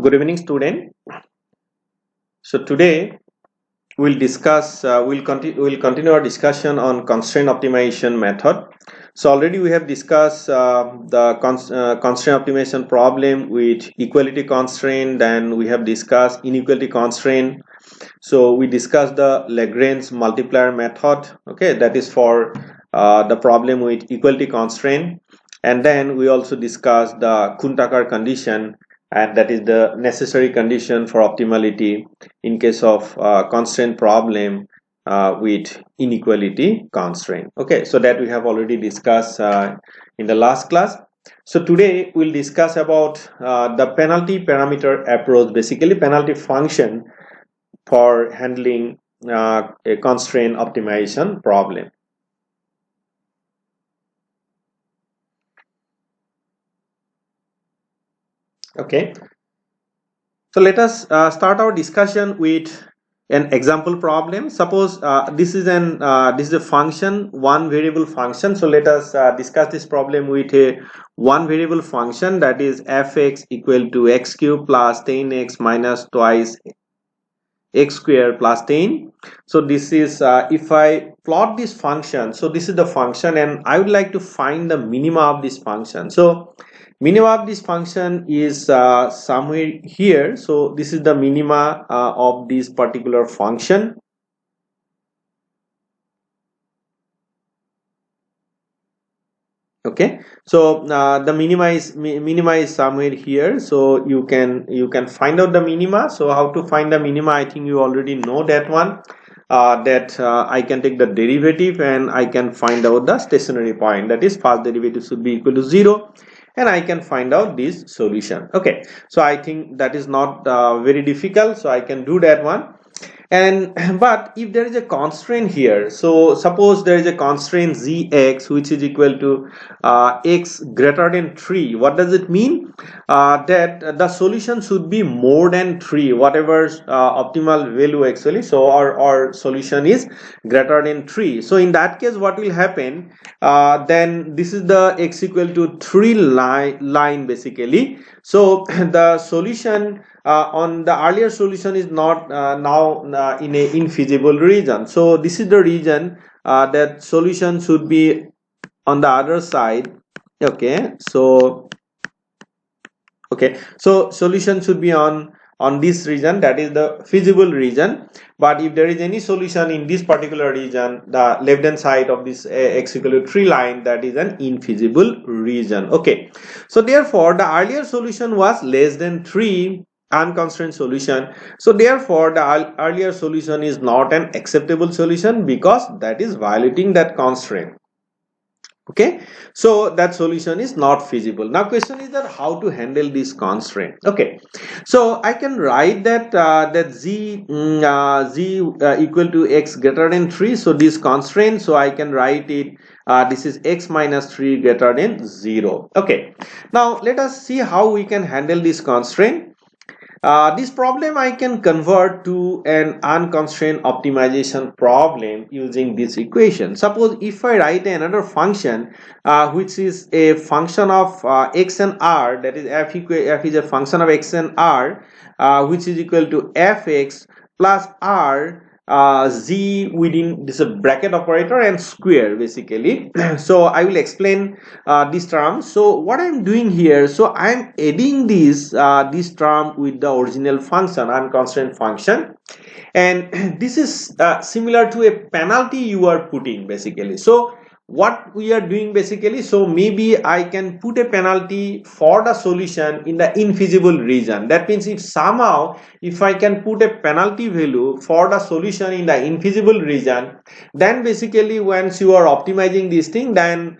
Good evening, student. So today we'll continue our discussion on constraint optimization method. So already we have discussed the constraint optimization problem with equality constraint, and we have discussed inequality constraint. So we discussed the Lagrange multiplier method. Okay, that is for the problem with equality constraint, and then we also discussed the Kuhn-Tucker condition, and that is the necessary condition for optimality in case of constraint problem with inequality constraint. Okay, so that we have already discussed in the last class. So today we'll discuss about the penalty parameter approach, basically penalty function for handling a constraint optimization problem. Okay, so let us start our discussion with an example problem. Suppose this is a function, one variable function. So let us discuss this problem with a one variable function, that is fx equal to x cube plus 10x minus twice x square plus 10. So this is if I plot this function, so this is the function, and I would like to find the minima of this function. So minima of this function is somewhere here. So this is the minima of this particular function. Okay, so the minima is somewhere here. So you can find out the minima. So how to find the minima, I think you already know that one. I can take the derivative and I can find out the stationary point, that is first derivative should be equal to 0, and I can find out this solution. Okay, so I think that is not very difficult, so I can do that one. And but if there is a constraint here, so suppose there is a constraint zx which is equal to x greater than 3. What does it mean? That the solution should be more than 3, whatever optimal value actually. So our solution is greater than 3. So in that case, what will happen? Then this is the x equal to 3 line basically. So the solution on the earlier solution is not now in a infeasible region. So this is the region that solution should be on the other side. Okay, so solution should be on this region, that is the feasible region. But if there is any solution in this particular region, the left hand side of this x equal to 3 line, that is an infeasible region. Okay, so therefore the earlier solution was less than 3, unconstrained solution. So therefore the earlier solution is not an acceptable solution because that is violating that constraint. Okay, so that solution is not feasible. Now question is that how to handle this constraint. Okay, so I can write that z equal to x greater than 3. So this constraint, so I can write it this is x minus 3 greater than 0. Okay, now let us see how we can handle this constraint. This problem I can convert to an unconstrained optimization problem using this equation. Suppose if I write another function which is a function of x and r, that is f is a function of x and r, which is equal to fx plus r z within this bracket operator and square basically. So I will explain this term. So what I'm doing here, so I'm adding this term with the original function, unconstrained function, and this is similar to a penalty you are putting basically. So what we are doing basically, so maybe I can put a penalty for the solution in the infeasible region. That means if somehow if I can put a penalty value for the solution in the infeasible region, then basically once you are optimizing this thing, then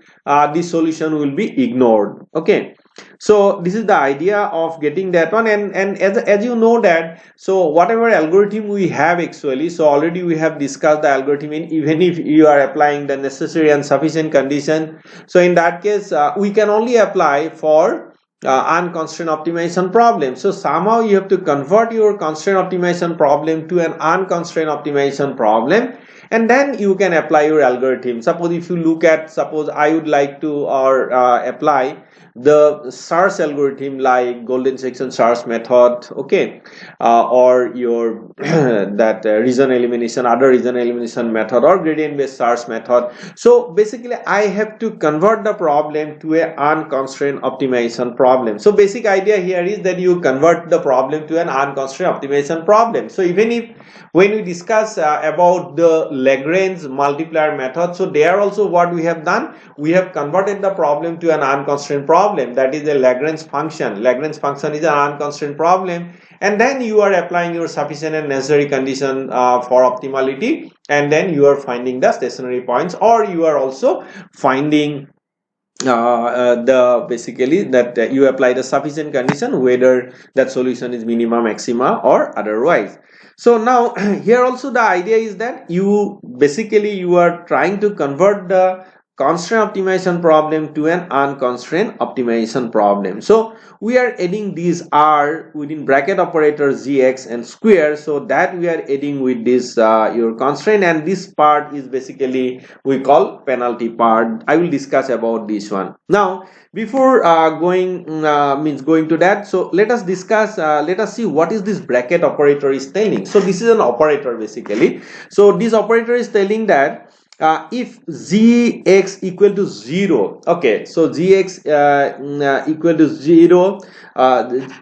this solution will be ignored. Okay, so this is the idea of getting that one. And as you know that, so whatever algorithm we have actually, so already we have discussed the algorithm even if you are applying the necessary and sufficient condition. So in that case we can only apply for unconstrained optimization problem. So somehow you have to convert your constraint optimization problem to an unconstrained optimization problem, and then you can apply your algorithm. Suppose if you look at, suppose I would like to apply the search algorithm like golden section search method, okay, or your that region elimination, other region elimination method, or gradient based search method. So basically I have to convert the problem to a unconstrained optimization problem. So basic idea here is that you convert the problem to an unconstrained optimization problem. So even if when we discuss about the Lagrange multiplier method, so there also what we have done, we have converted the problem to an unconstrained problem, that is a Lagrange function. Lagrange function is an unconstrained problem, and then you are applying your sufficient and necessary condition for optimality, and then you are finding the stationary points, or you are also finding the basically that you apply the sufficient condition whether that solution is minima, maxima, or otherwise. So now here also the idea is that you basically you are trying to convert the constraint optimization problem to an unconstrained optimization problem. So we are adding these r within bracket operator gx and square, so that we are adding with this your constraint, and this part is basically we call penalty part. I will discuss about this one now. Before going to that, so let us discuss, let us see what is this bracket operator is telling. So this is an operator basically. So this operator is telling that if gx equal to 0, okay, so gx equal to 0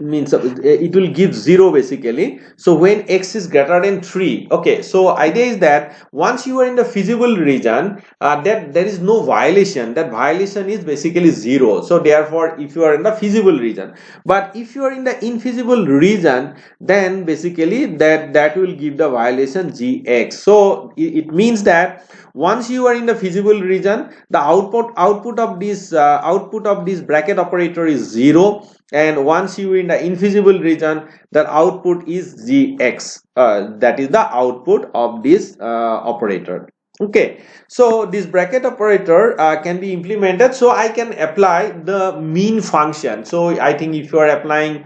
means it will give 0 basically. So when x is greater than 3, okay, so idea is that once you are in the feasible region, that there is no violation, that violation is basically 0. So therefore if you are in the feasible region, but if you are in the infeasible region, then basically that will give the violation gx. So it means that once you are in the feasible region, the output of this bracket operator is 0, and once you are in the infeasible region, the output is gx. That is the output of this operator. Okay, so this bracket operator can be implemented. So I can apply the mean function. So I think if you are applying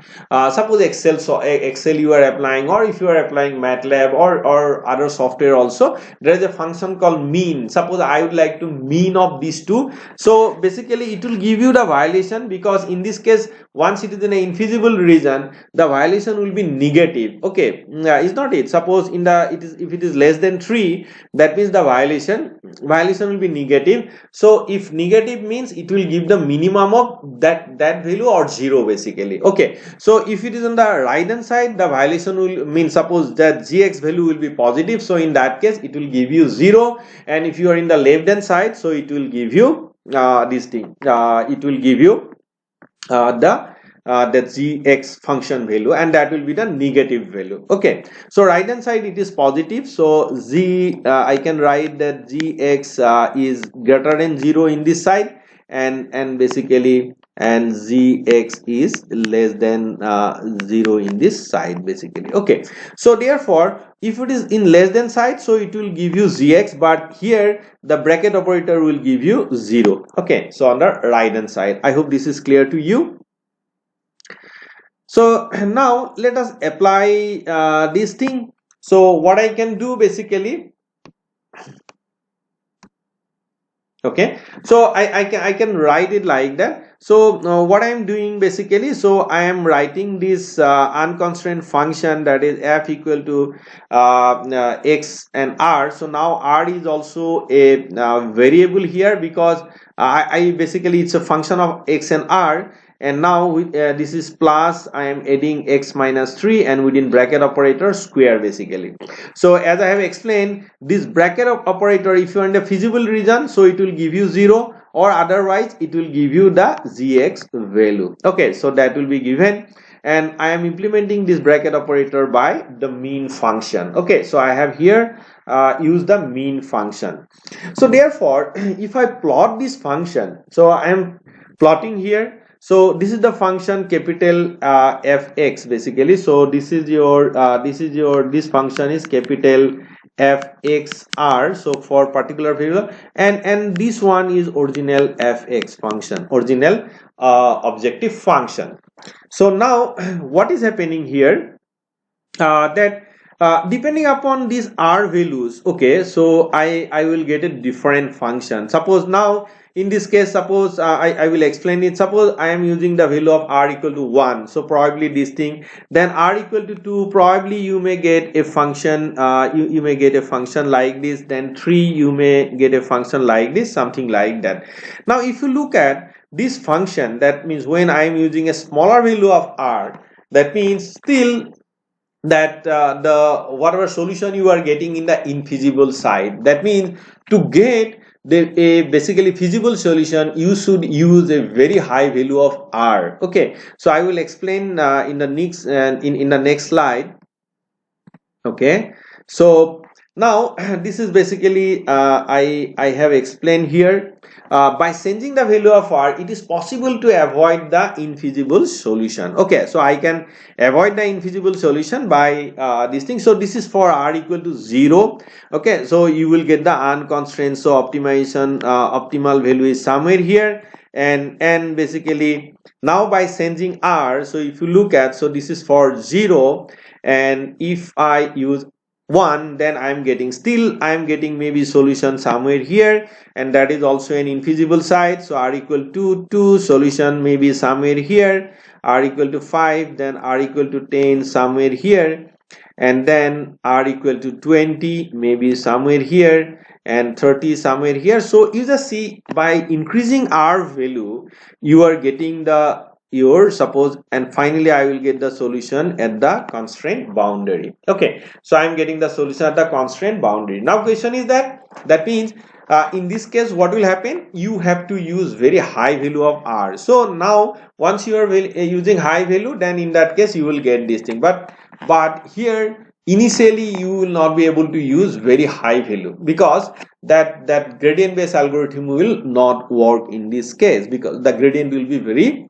suppose Excel, so Excel you are applying, or if you are applying MATLAB or other software also, there is a function called mean. Suppose I would like to mean of these two, so basically it will give you the violation, because in this case once it is in an infeasible region, the violation will be negative. Okay, is not it? Suppose in the if it is less than 3, that means the violation will be negative. So if negative means it will give the minimum of that value or 0 basically. Okay, so if it is on the right hand side, the violation will mean, suppose that gx value will be positive, so in that case it will give you 0, and if you are in the left hand side, so it will give you this thing, it will give you that gx function value, and that will be the negative value. Okay, so right hand side it is positive, so I can write that gx is greater than 0 in this side, and basically and gx is less than 0 in this side basically. Okay, so therefore if it is in less than side, so it will give you gx, but here the bracket operator will give you 0. Okay, so on the right hand side. I hope this is clear to you. So now let us apply this thing. So what I can do basically, okay, so I can write it like that. So what I am doing basically, so I am writing this unconstrained function, that is f equal to x and r. So now r is also a variable here, because I basically it's a function of x and r. And now this is plus, I am adding x minus 3, and within bracket operator square basically. So as I have explained, this bracket operator, if you are in the feasible region, so it will give you 0, or otherwise it will give you the gx value. Okay, so that will be given, and I am implementing this bracket operator by the mean function. Okay, so I have here use the mean function. So therefore if I plot this function, so I am plotting here. So this is the function capital fx basically. So this is your this function is capital fxr, so for particular variable, and this one is original fx function, original objective function. So now what is happening here, that depending upon these r values, okay, so I will get a different function. Suppose now in this case, suppose I will explain it. Suppose I am using the value of r equal to 1, so probably this thing, then r equal to 2, probably you may get a function, you may get a function like this, then 3 you may get a function like this, something like that. Now if you look at this function, that means when I am using a smaller value of r, that means still that the whatever solution you are getting in the infeasible side, that means to get a basically feasible solution, you should use a very high value of r. Okay, so I will explain in the next in the next slide. Okay, so now this is basically I have explained here. By changing the value of r, it is possible to avoid the infeasible solution. Okay, so I can avoid the infeasible solution by this thing. So this is for r equal to 0. Okay, so you will get the unconstrained, so optimization optimal value is somewhere here, and basically now by changing r, so if you look at, so this is for 0, and if I use 1, then I'm getting, still I'm getting maybe solution somewhere here, and that is also an infeasible side. So r equal to 2, solution maybe somewhere here, r equal to 5, then r equal to 10 somewhere here, and then r equal to 20 maybe somewhere here, and 30 somewhere here. So you just see by increasing r value, you are getting the your suppose, and finally I will get the solution at the constraint boundary. Okay, so I'm getting the solution at the constraint boundary. Now question is that means in this case what will happen, you have to use very high value of r. So now once you are using high value, then in that case you will get this thing, but here initially you will not be able to use very high value, because that gradient based algorithm will not work in this case, because the gradient will be very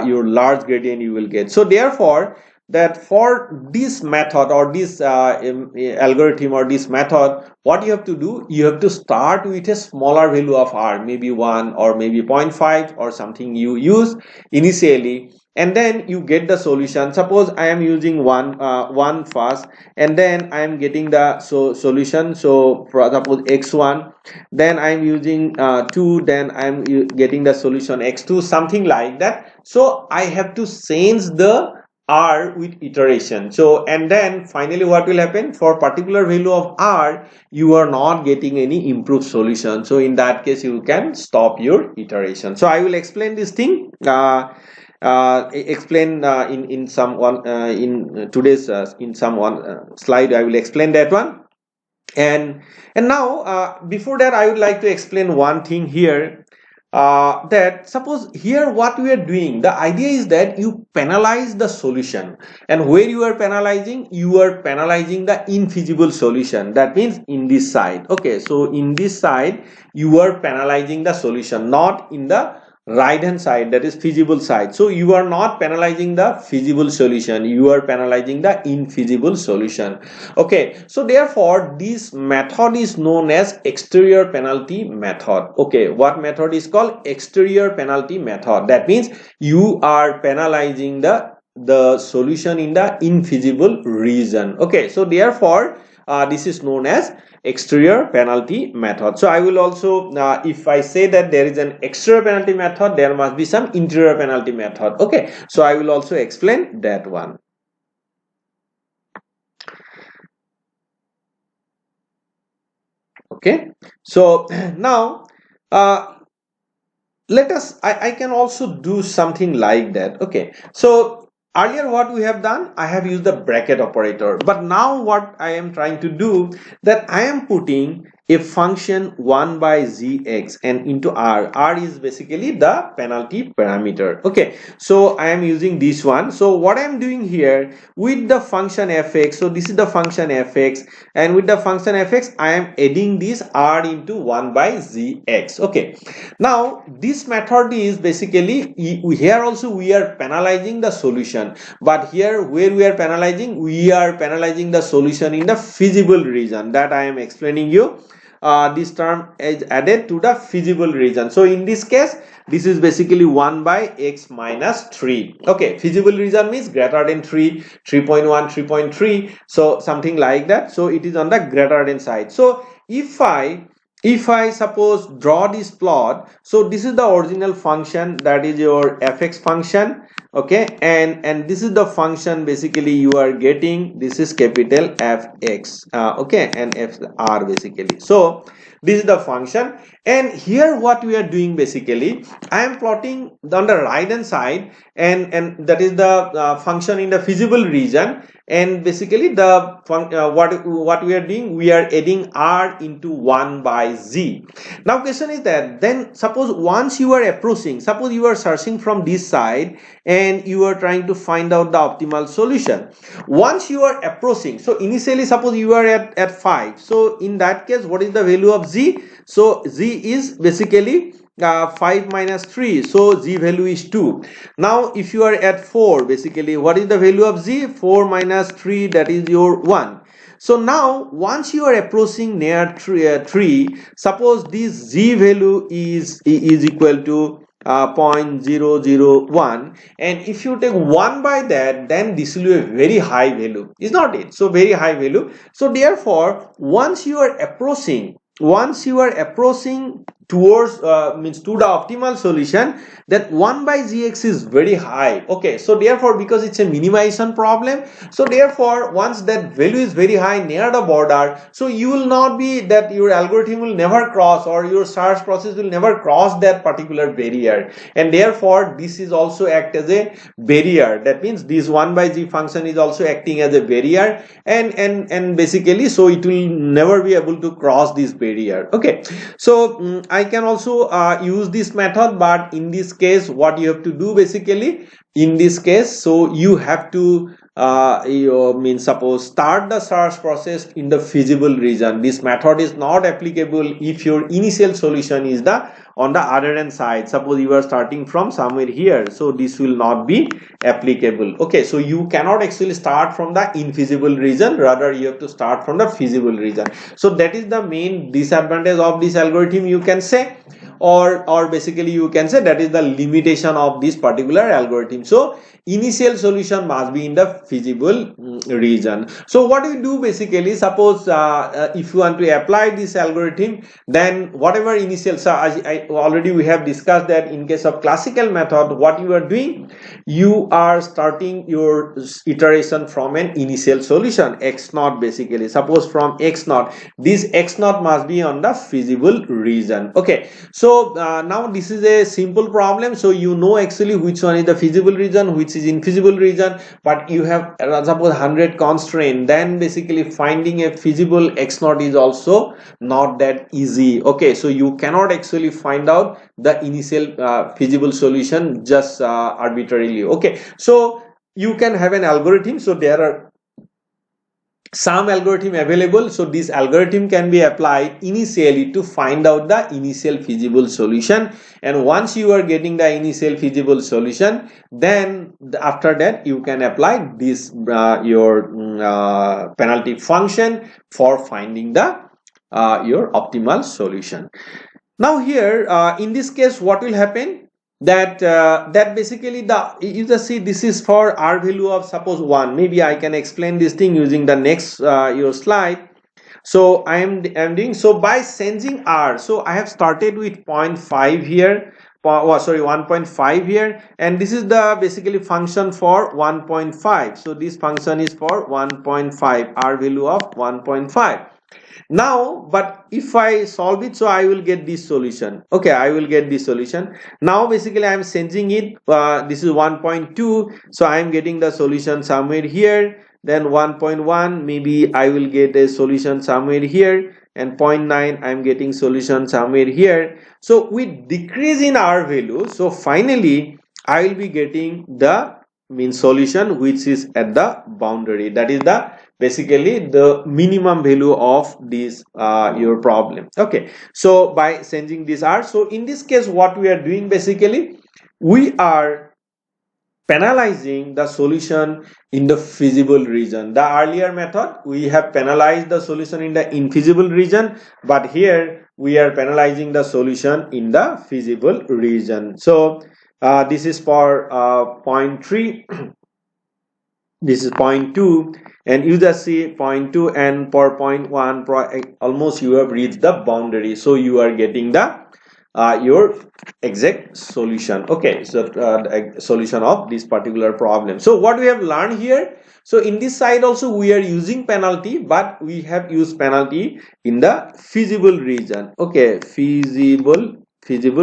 your large gradient you will get. So therefore that for this method or this algorithm or this method, what you have to do, you have to start with a smaller value of r, maybe 1 or maybe 0.5 or something you use initially, and then you get the solution. Suppose I am using 1 first, and then I am getting the solution. So for suppose x1, then I am using 2, then I am getting the solution x2, something like that. So I have to change the r with iteration. So and then finally what will happen, for particular value of r you are not getting any improved solution, so in that case you can stop your iteration. So I will explain this thing explain in some one in today's in some one slide. I will explain that one, and now before that I would like to explain one thing here, that suppose here what we are doing, the idea is that you penalize the solution, and where you are penalizing the infeasible solution, that means in this side. Okay, so in this side you are penalizing the solution, not in the right hand side, that is feasible side. So you are not penalizing the feasible solution, you are penalizing the infeasible solution. Okay, so therefore this method is known as exterior penalty method. Okay, what method is called exterior penalty method? That means you are penalizing the solution in the infeasible region. Okay, so therefore this is known as exterior penalty method. So I will also if I say that there is an exterior penalty method, there must be some interior penalty method. Okay, so I will also explain that one. Okay, so now let us I can also do something like that. Okay, so earlier what we have done, I have used the bracket operator, but now what I am trying to do, that I am putting a function 1 by zx and into r is basically the penalty parameter. Okay, so I am using this one. So what I am doing here with the function fx, so this is the function fx, and with the function fx I am adding this r into 1 by zx. Okay, now this method is basically, here also we are penalizing the solution, but here where we are penalizing the solution in the feasible region, that I am explaining you. this term is added to the feasible region. So in this case, this is basically 1 by x minus 3. Okay, feasible region means greater than 3, 3.1, 3.3, so something like that. So it is on the greater than side. So if I suppose draw this plot, so this is the original function, that is your fx function. Okay, and this is the function basically you are getting, this is capital fx, okay, and fr basically. So this is the function, and here what we are doing basically, I am plotting on the right hand side, and that is the function in the feasible region, and basically the what we are doing, we are adding r into 1 by z. Now question is that, then suppose once you are approaching, suppose you are searching from this side and you are trying to find out the optimal solution. Once you are approaching, so initially suppose you are at 5, so in that case what is the value of z? So z is basically 5 minus 3, so z value is 2. Now if you are at 4, basically what is the value of z? 4 minus 3, that is your 1. So now once you are approaching near 3, suppose this z value is equal to 0.001, and if you take 1 by that, then this will be a very high value, is not it? So very high value. So therefore once you are approaching towards means to the optimal solution, that 1 by gx is very high. Okay, so therefore because it's a minimization problem, so therefore once that value is very high near the border, so you will not be, that your algorithm will never cross, or your search process will never cross that particular barrier, and therefore this is also act as a barrier. That means this 1 by g function is also acting as a barrier, and basically so it will never be able to cross this barrier. Okay, so I can also use this method, but in this case what you have to do basically, in this case, so you have to suppose start the search process in the feasible region. This method is not applicable if your initial solution is the on the other hand side. Suppose you are starting from somewhere here, so this will not be applicable. Okay, so you cannot actually start from the infeasible region, rather you have to start from the feasible region. So that is the main disadvantage of this algorithm, you can say, or basically you can say that is the limitation of this particular algorithm. So initial solution must be in the feasible region. So what we do basically, suppose if you want to apply this algorithm, then whatever initial, so I already we have discussed that in case of classical method, what you are doing, you are starting your iteration from an initial solution x naught. Basically suppose from x naught, this x naught must be on the feasible region. Okay, so now this is a simple problem, so you know actually which one is the feasible region, which is infeasible region, but you have suppose 100 constraint, then basically finding a feasible x naught is also not that easy. Okay, so you cannot actually find out the initial feasible solution just arbitrarily. Okay, so you can have an algorithm, so there are some algorithm available, so this algorithm can be applied initially to find out the initial feasible solution, and once you are getting the initial feasible solution, then after that you can apply this your penalty function for finding the your optimal solution. Now here in this case what will happen, that that basically the, you just see this is for r value of suppose 1. Maybe I can explain this thing using the next your slide. So I am doing, so by changing r, so I have started with 0.5 here, 1.5 here, and this is the basically function for 1.5. so this function is for 1.5, r value of 1.5. Now but if I solve it, so I will get this solution. Okay, I will get this solution. Now basically I am changing it, this is 1.2, so I am getting the solution somewhere here, then 1.1, maybe I will get a solution somewhere here, and 0.9 I am getting solution somewhere here. So with decrease in r value, so finally I will be getting the mean solution which is at the boundary, that is the basically the minimum value of this your problem. Okay, so by changing this r, so in this case what we are doing basically, we are penalizing the solution in the feasible region. The earlier method, we have penalized the solution in the infeasible region, but here we are penalizing the solution in the feasible region. So this is for point 3. This is point 2, and you just see point 2, and for point 1 almost you have reached the boundary, so you are getting the your exact solution. Okay, so the solution of this particular problem. So what we have learned here, so in this side also we are using penalty, but we have used penalty in the feasible region. Okay, feasible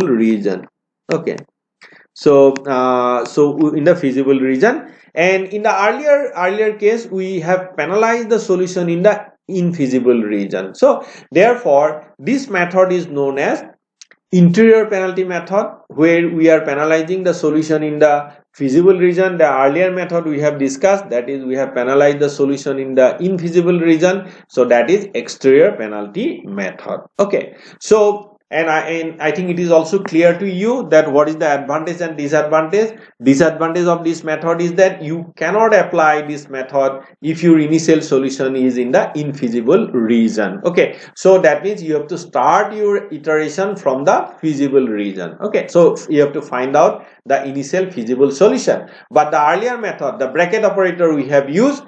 region. Okay, so so in the feasible region, and in the earlier case we have penalized the solution in the infeasible region. So therefore this method is known as interior penalty method, where we are penalizing the solution in the feasible region. The earlier method we have discussed, that is we have penalized the solution in the infeasible region, so that is exterior penalty method. Okay, so and I think it is also clear to you that what is the advantage and disadvantage. Disadvantage of this method is that you cannot apply this method if your initial solution is in the infeasible region. Okay, so that means you have to start your iteration from the feasible region. Okay, so you have to find out the initial feasible solution. But the earlier method, the bracket operator we have used,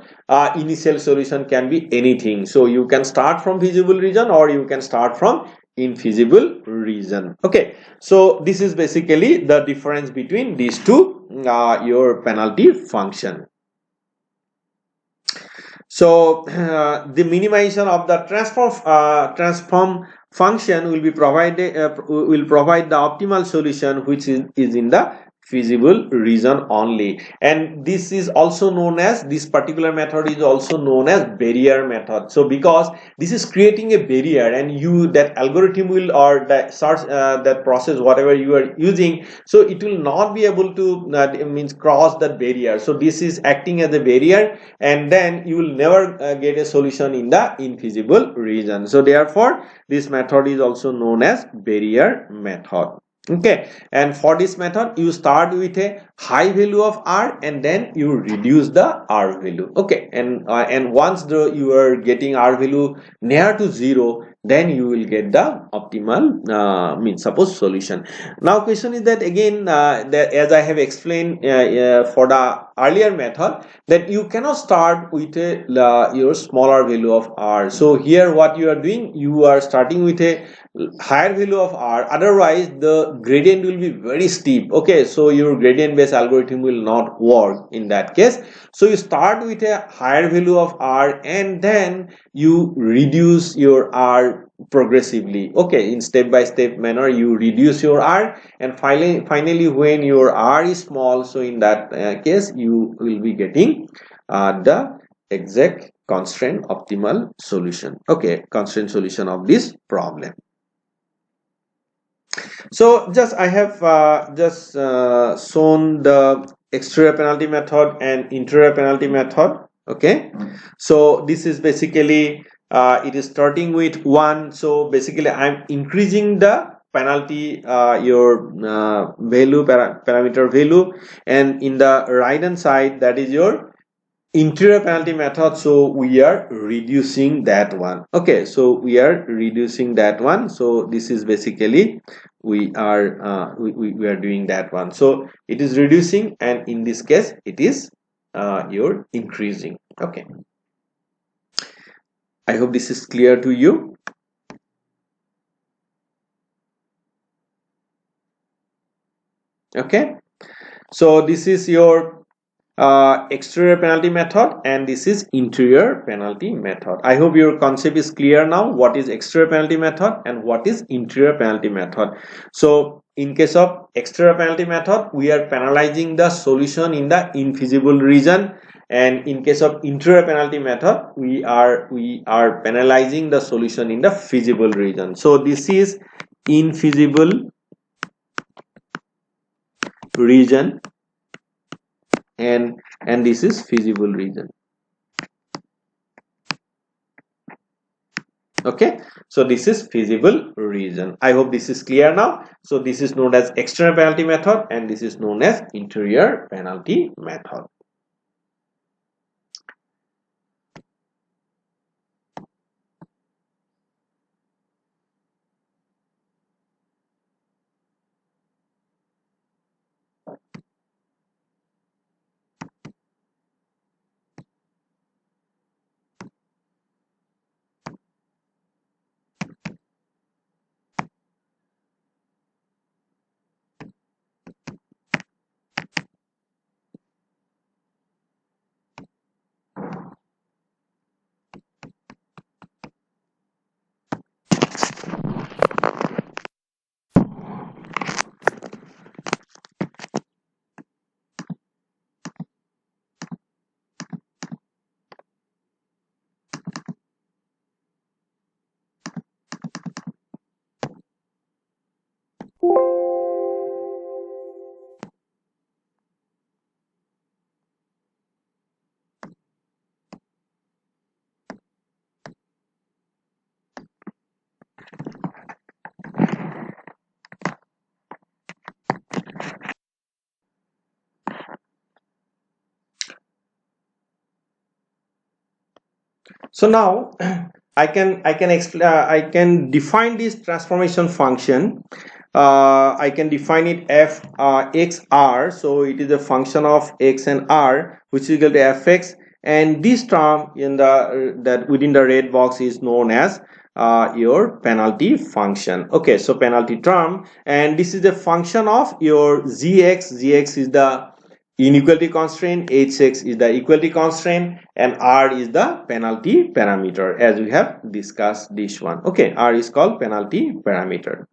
initial solution can be anything. So you can start from feasible region or you can start from infeasible region. Okay, so this is basically the difference between these two your penalty function. So the minimization of the transform function will be provided will provide the optimal solution, which is in the feasible region only. And this is also known as, this particular method is also known as barrier method. So because this is creating a barrier, and you, that algorithm will, or that search that process whatever you are using, so it will not be able to means cross that barrier. So this is acting as a barrier, and then you will never get a solution in the infeasible region. So therefore this method is also known as barrier method. Okay, and for this method you start with a high value of r, and then you reduce the r value. Okay, and once you are getting r value near to 0, then you will get the optimal means suppose solution. Now question is that again that as I have explained for the earlier method, that you cannot start with a your smaller value of r. So here what you are doing, you are starting with a higher value of r, otherwise the gradient will be very steep. Okay, so your gradient based algorithm will not work in that case. So you start with a higher value of r, and then you reduce your r progressively. Okay, in step by step manner you reduce your r, and finally when your r is small, so in that case you will be getting the exact constraint optimal solution. Okay, constraint solution of this problem. So just I have shown the exterior penalty method and interior penalty method. Okay, so this is basically it is starting with 1. So basically I'm increasing the penalty your value parameter value, and in the right hand side, that is your interior penalty method, so we are reducing that one. Okay, so we are reducing that one. So this is basically we are we are doing that one. So it is reducing, and in this case it is you're increasing. Okay, I hope this is clear to you. Okay, so this is your exterior penalty method, and this is interior penalty method. I hope your concept is clear now, what is exterior penalty method and what is interior penalty method. So in case of exterior penalty method, we are penalizing the solution in the infeasible region, and in case of interior penalty method, we are penalizing the solution in the feasible region. So this is infeasible region, and this is feasible region. Okay, so this is feasible region. I hope this is clear now. So this is known as external penalty method and this is known as interior penalty method. So now I can define this transformation function. I can define it f x r. So it is a function of x and r, which is equal to fx. And this term in the that within the red box is known as your penalty function. Okay, so penalty term, and this is the function of your zx. Zx is the inequality constraint, hx is the equality constraint, and r is the penalty parameter, as we have discussed this one. Okay, r is called penalty parameter.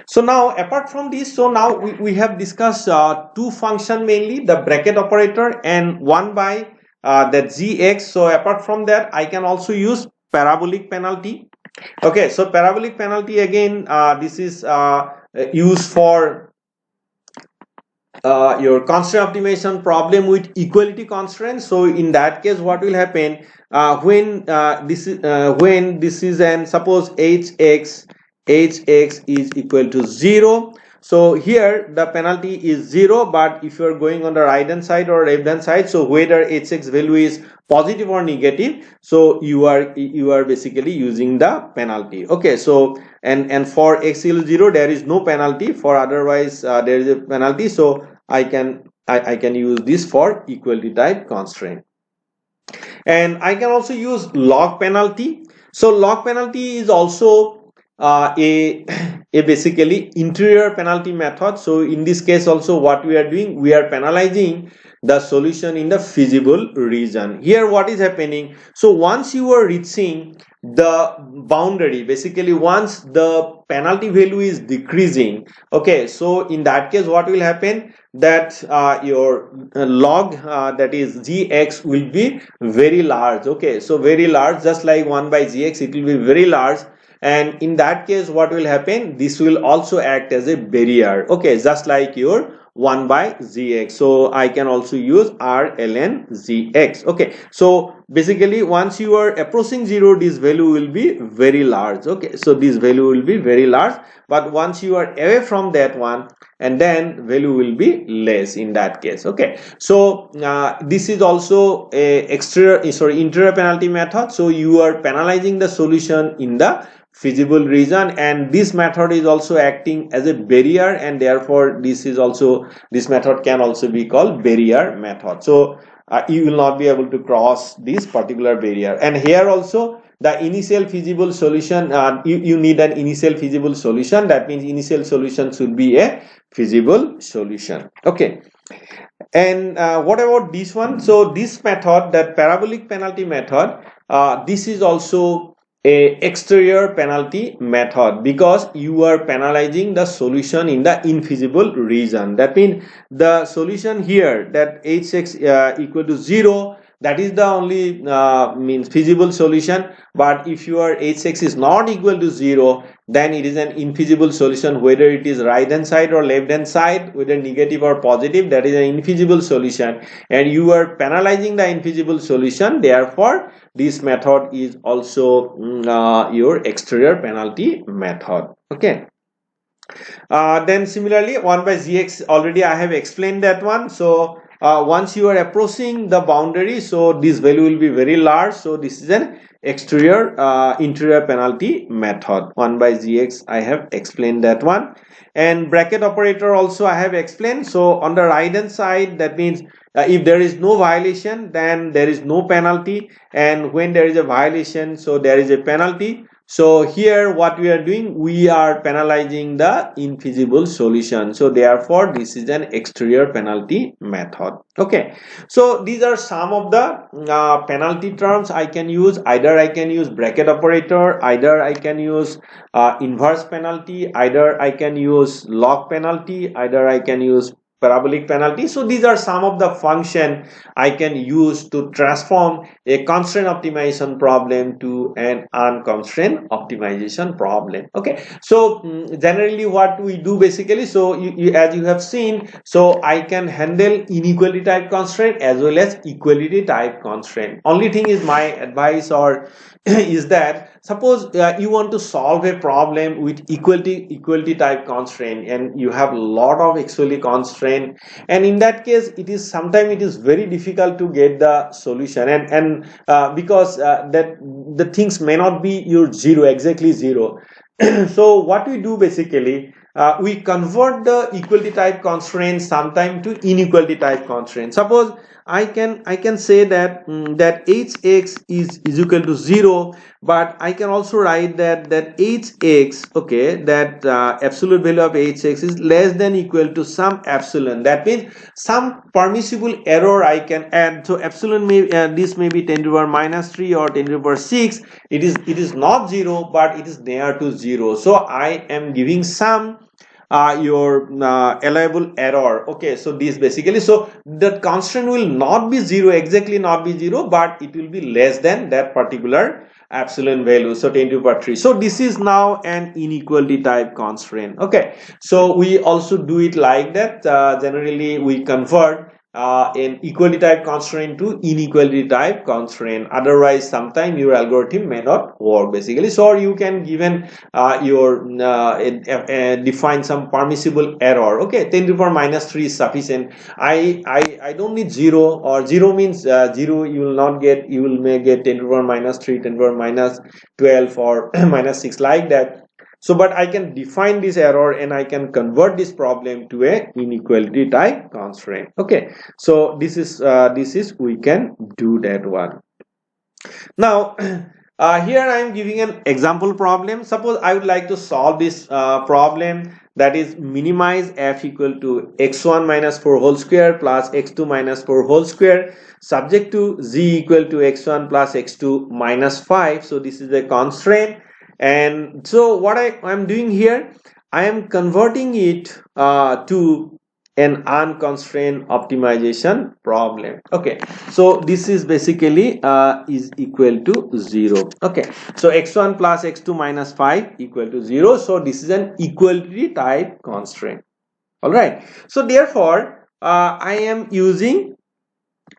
So now apart from this, so now we have discussed two function, mainly the bracket operator and one by that zx. So apart from that, I can also use parabolic penalty. Okay, so parabolic penalty again, this is used for your constraint optimization problem with equality constraint. So in that case, what will happen when this is and suppose hx is equal to 0. So here the penalty is 0, but if you are going on the right hand side or left hand side, so whether hx value is positive or negative, so you are basically using the penalty. Okay, so and for x equal 0 there is no penalty, for otherwise there is a penalty. So I can use this for equality type constraint. And I can also use log penalty. So log penalty is also a basically interior penalty method. So in this case also, what we are doing, we are penalizing the solution in the feasible region. Here what is happening, so once you are reaching the boundary, basically once the penalty value is decreasing, okay, so in that case what will happen, that your log that is gx will be very large. Okay, so very large, just like 1 by gx, it will be very large. And in that case what will happen, this will also act as a barrier. Okay, just like your 1 by gx. So I can also use r ln gx. Okay, so basically once you are approaching 0, this value will be very large. Okay, so this value will be very large, but once you are away from that one, and then value will be less in that case. Okay, so this is also a interior penalty method. So you are penalizing the solution in the feasible region, and this method is also acting as a barrier, and therefore this method can also be called barrier method. So you will not be able to cross this particular barrier. And here also the initial feasible solution, you need an initial feasible solution. That means initial solution should be a feasible solution. Okay, and what about this one? So this method, that parabolic penalty method, this is also a exterior penalty method, because you are penalizing the solution in the infeasible region. That means the solution here, that hx equal to 0, that is the only means feasible solution. But if your hx is not equal to 0, then it is an infeasible solution, whether it is right hand side or left hand side, whether negative or positive, that is an infeasible solution, and you are penalizing the infeasible solution. Therefore this method is also your exterior penalty method. Okay. Then similarly 1 by gx, already I have explained that one. So once you are approaching the boundary, so this value will be very large, so this is an exterior interior penalty method. 1 by gx, I have explained that one. And bracket operator also I have explained. So on the right hand side, that means if there is no violation, then there is no penalty, and when there is a violation, so there is a penalty. So here what we are doing, we are penalizing the infeasible solution, so therefore this is an exterior penalty method. Okay, so these are some of the penalty terms I can use. Either I can use bracket operator, either I can use inverse penalty, either I can use log penalty, either I can use parabolic penalty. So these are some of the function I can use to transform a constraint optimization problem to an unconstrained optimization problem. Okay, so generally what we do basically, so as you have seen, so I can handle inequality type constraint as well as equality type constraint. Only thing is, my advice or is that suppose you want to solve a problem with equality type constraint, and you have a lot of actually constraint, and in that case it is sometimes it is very difficult to get the solution, and because that the things may not be your exactly zero. So what we do basically, we convert the equality type constraint sometime to inequality type constraint. Suppose I can say that that hx is equal to 0, but I can also write that hx, okay, that absolute value of hx is less than equal to some epsilon. That means some permissible error I can add. So epsilon may this may be 10 to the power minus 3 or 10 to the power 6. It is not 0, but it is near to 0. So I am giving some your allowable error. Okay, so this basically, so the constraint will not be 0, exactly not be 0, but it will be less than that particular epsilon value, so 10 to the power 3. So this is now an inequality type constraint. Okay, so we also do it like that. Generally we convert an equality type constraint to inequality type constraint, otherwise sometime your algorithm may not work basically. So you can given your define some permissible error. Okay, 10 to the power minus 3 is sufficient. I don't need 0, or 0 means 0 you will not get, you will may get 10 to the power minus 3, 10 to the power minus 12 or minus 6 like that. So but I can define this error and I can convert this problem to a inequality type constraint. Okay, so this is we can do that one. Now here I am giving an example problem. Suppose I would like to solve this problem, that is minimize f equal to x1 minus 4 whole square plus x2 minus 4 whole square subject to z equal to x1 plus x2 minus 5. So this is a constraint. And so what I am doing here, I am converting it to an unconstrained optimization problem. Okay, so this is basically is equal to 0. Okay, so x1 plus x2 minus 5 equal to 0. So this is an equality type constraint. All right, so therefore I am using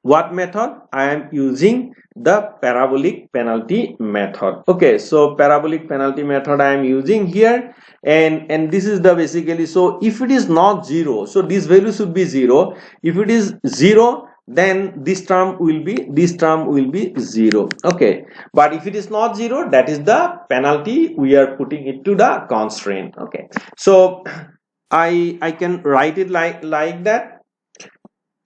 what method? I am using the parabolic penalty method. Okay, so parabolic penalty method I am using here, and this is the basically, so if it is not 0, so this value should be 0. If it is 0, then this term will be 0. Okay, but if it is not 0, that is the penalty, we are putting it to the constraint. Okay, so I can write it like that.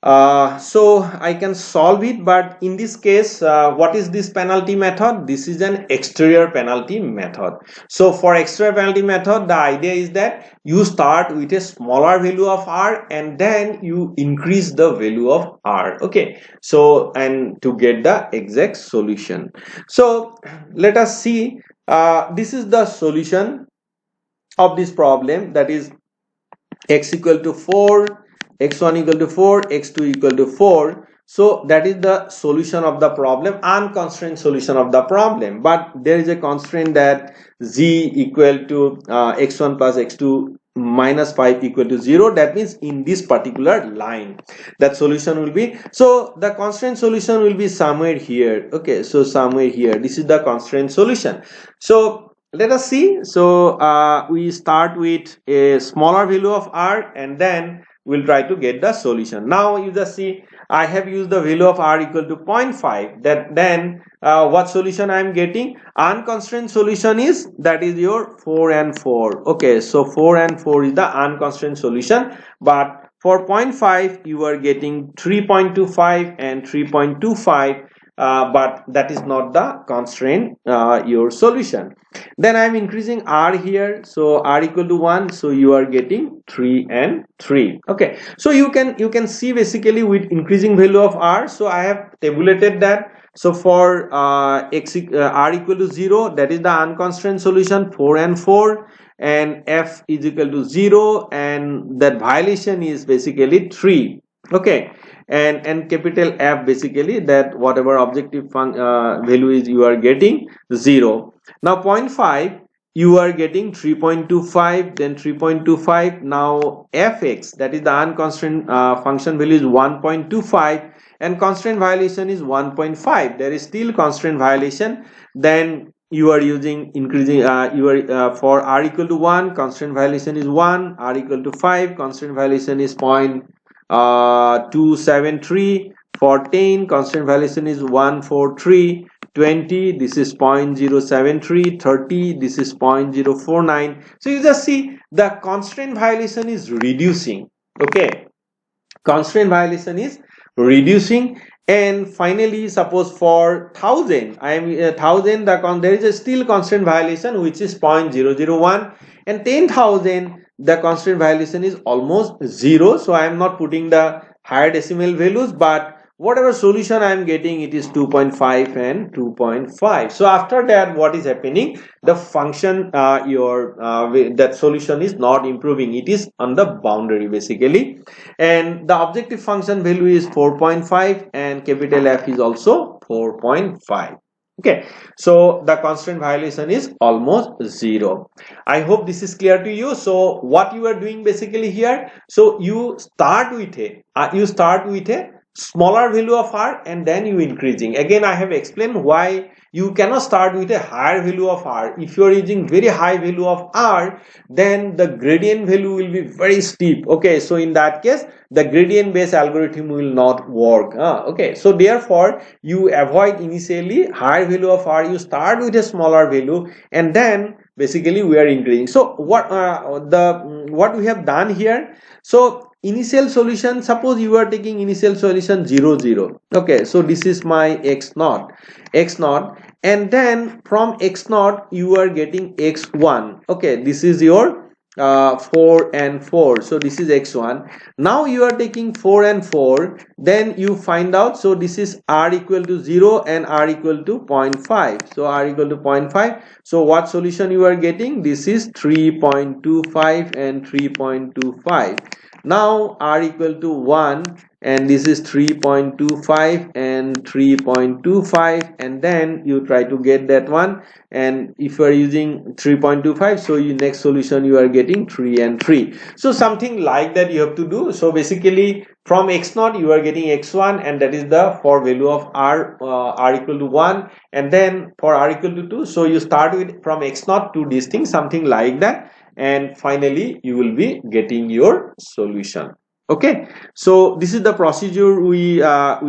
So I can solve it, but in this case what is this penalty method? This is an exterior penalty method. So for exterior penalty method, the idea is that you start with a smaller value of r and then you increase the value of r. Okay, so and to get the exact solution. So let us see, this is the solution of this problem, that is x equal to 4, x1 equal to 4, x2 equal to 4. So that is the solution of the problem, unconstrained solution of the problem. But there is a constraint that z equal to x1 plus x2 minus 5 equal to 0. That means in this particular line that solution will be, so the constraint solution will be somewhere here. Okay, so somewhere here, this is the constraint solution. So let us see. So we start with a smaller value of r, and then we'll try to get the solution. Now you just see, I have used the value of r equal to 0.5. That then what solution I am getting? Unconstrained solution is, that is your 4 and 4. Okay, so 4 and 4 is the unconstrained solution. But for 0.5 you are getting 3.25 and 3.25. But that is not the constraint your solution. Then I am increasing r here, so r equal to 1, so you are getting 3 and 3. Okay, so you can see basically with increasing value of r. So I have tabulated that. So for r equal to 0, that is the unconstrained solution, 4 and 4, and f is equal to 0, and that violation is basically 3. Okay, and capital F basically that whatever objective value is you are getting 0. Now 0.5 you are getting 3.25, then 3.25. Now fx, that is the unconstrained function value, is 1.25, and constraint violation is 1.5. There is still constraint violation. Then you are using increasing for r equal to 1, constraint violation is 1, r equal to 5, constraint violation is 273. For 10, constraint violation is 143. 20, this is 0.073. 30, this is 0.049. So you just see the constraint violation is reducing. Okay, constraint violation is reducing. And finally, suppose for 1000, I am 1000, there is a still constraint violation which is 0.001, and 10,000 the constraint violation is almost 0. So I am not putting the higher decimal values, but whatever solution I am getting, it is 2.5 and 2.5. So after that, what is happening? The function that solution is not improving. It is on the boundary basically, and the objective function value is 4.5, and capital F is also 4.5. Okay, so the constraint violation is almost 0. I hope this is clear to you. So what you are doing basically here, so you start with a smaller value of r, and then you increasing. Again, I have explained why you cannot start with a higher value of r. If you are using very high value of r, then the gradient value will be very steep. Okay, so in that case the gradient based algorithm will not work. Okay, so therefore you avoid initially higher value of r, you start with a smaller value, and then basically we are increasing. So what we have done here, so initial solution, suppose you are taking initial solution 0 0. Okay, so this is my x naught, and then from x naught you are getting x1. Okay, this is your 4 and 4, so this is x1. Now you are taking 4 and 4, then you find out, so this is r equal to 0 and r equal to 0.5. So r equal to 0.5. So what solution you are getting? This is 3.25 and 3.25. Now r equal to 1, and this is 3.25 and 3.25, and then you try to get that one, and if you are using 3.25, so your next solution you are getting 3 and 3. So something like that you have to do. So basically from x0 you are getting x1, and that is the for value of r equal to 1, and then for r equal to 2, so you start with from x0 to this thing, something like that, and finally you will be getting your solution. Okay, so this is the procedure we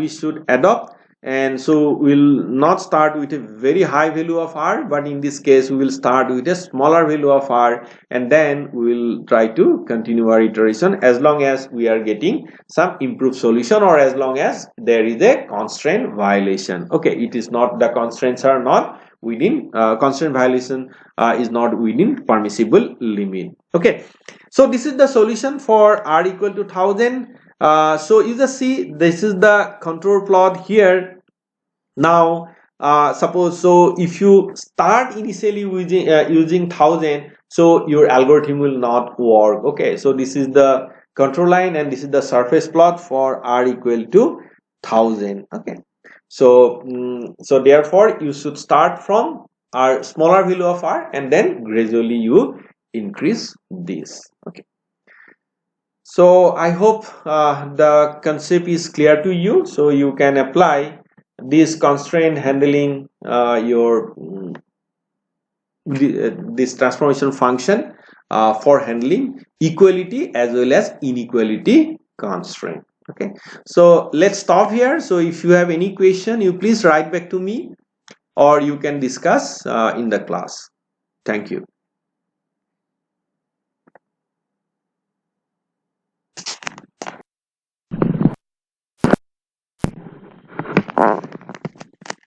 should adopt. And so we'll not start with a very high value of r, but in this case we will start with a smaller value of r, and then we will try to continue our iteration as long as we are getting some improved solution, or as long as there is a constraint violation. Okay, it is not, the constraints are not within constraint violation is not within permissible limit. Okay, so this is the solution for r equal to 1000. So you just see, this is the contour plot here. Now suppose, so if you start initially using 1000, so your algorithm will not work. Okay, so this is the control line, and this is the surface plot for r equal to 1000. Okay, so so therefore you should start from r smaller value of r and then gradually you increase this. Okay, so I hope the concept is clear to you, so you can apply this constraint handling your this transformation function for handling equality as well as inequality constraint. Okay, so let's stop here. So if you have any question, you please write back to me or you can discuss in the class. Thank you.